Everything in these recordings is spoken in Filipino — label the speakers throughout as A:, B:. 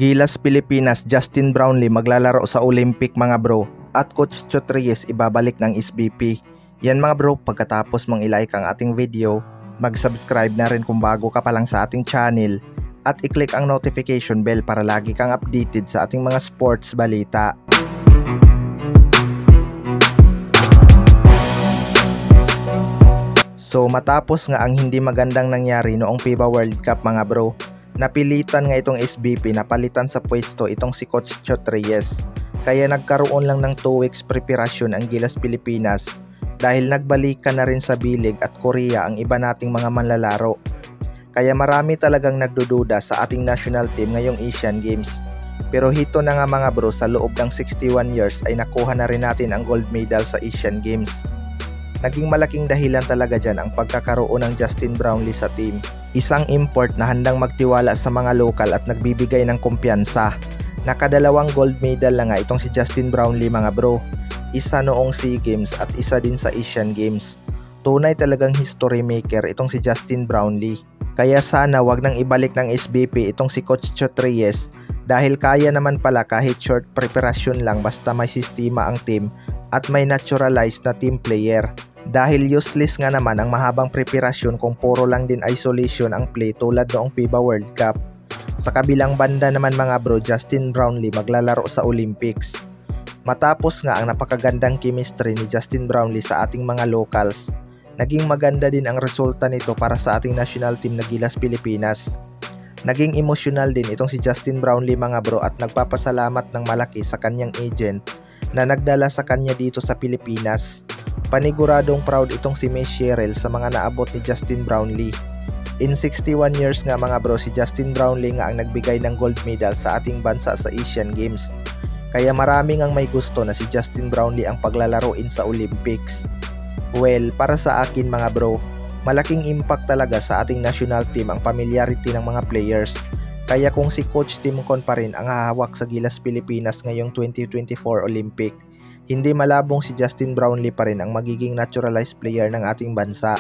A: Gilas Pilipinas, Justin Brownlee maglalaro sa Olympic mga bro, at Coach Chot Reyes ibabalik ng SBP. Yan mga bro, pagkatapos mong ilike ang ating video, mag-subscribe na rin kung bago ka pa lang sa ating channel at i-click ang notification bell para lagi kang updated sa ating mga sports balita. So matapos nga ang hindi magandang nangyari noong FIBA World Cup mga bro, napilitan nga itong SBP na palitan sa pwesto itong si Coach Chot Reyes. Kaya nagkaroon lang ng 2 weeks preparasyon ang Gilas Pilipinas dahil nagbalikan na rin sa Bilig at Korea ang iba nating mga manlalaro. Kaya marami talagang nagdududa sa ating national team ngayong Asian Games. Pero hito na nga mga bro, sa loob ng 61 years ay nakuha na rin natin ang gold medal sa Asian Games. Naging malaking dahilan talaga dyan ang pagkakaroon ng Justin Brownlee sa team. Isang import na handang magtiwala sa mga lokal at nagbibigay ng kumpiyansa. Nakadalawang gold medal na nga itong si Justin Brownlee mga bro. Isa noong SEA Games at isa din sa Asian Games. Tunay talagang history maker itong si Justin Brownlee. Kaya sana wag nang ibalik ng SBP itong si Coach Chot Reyes dahil kaya naman pala kahit short preparation lang basta may sistema ang team at may naturalized na team player. Dahil useless nga naman ang mahabang preparasyon kung puro lang din isolation ang play tulad noong FIBA World Cup. Sa kabilang banda naman mga bro, Justin Brownlee maglalaro sa Olympics. Matapos nga ang napakagandang chemistry ni Justin Brownlee sa ating mga locals, naging maganda din ang resulta nito para sa ating national team na Gilas Pilipinas. Naging emotional din itong si Justin Brownlee mga bro at nagpapasalamat ng malaki sa kanyang agent na nagdala sa kanya dito sa Pilipinas. Paniguradong proud itong si Miss Cheryl sa mga naabot ni Justin Brownlee. In 61 years nga mga bro, si Justin Brownlee nga ang nagbigay ng gold medal sa ating bansa sa Asian Games. Kaya maraming ang may gusto na si Justin Brownlee ang paglalaroin sa Olympics. Well, para sa akin mga bro, malaking impact talaga sa ating national team ang familiarity ng mga players. Kaya kung si Coach Timcon pa rin ang hahawak sa Gilas Pilipinas ngayong 2024 Olympic, hindi malabong si Justin Brownlee pa rin ang magiging naturalized player ng ating bansa.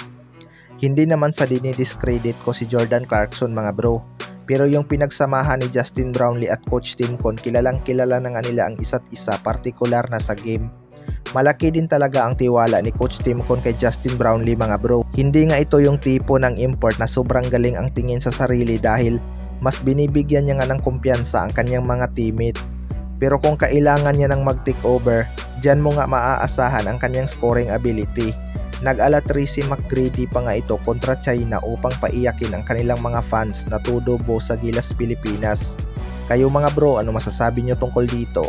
A: Hindi naman sa dinidiscredit ko si Jordan Clarkson mga bro, pero yung pinagsamahan ni Justin Brownlee at Coach Timcon, kilalang kilala na nga nila ang isa't isa, partikular na sa game. Malaki din talaga ang tiwala ni Coach Timcon kay Justin Brownlee mga bro. Hindi nga ito yung tipo ng import na sobrang galing ang tingin sa sarili dahil mas binibigyan niya nga ng kumpiyansa ang kanyang mga teammate. Pero kung kailangan niya ng mag-take over, dyan mo nga maaasahan ang kanyang scoring ability. Nag-alatri si McGrady pa nga ito kontra China upang paiyakin ang kanilang mga fans na tudobo sa Gilas Pilipinas. Kayo mga bro, ano masasabi nyo tungkol dito?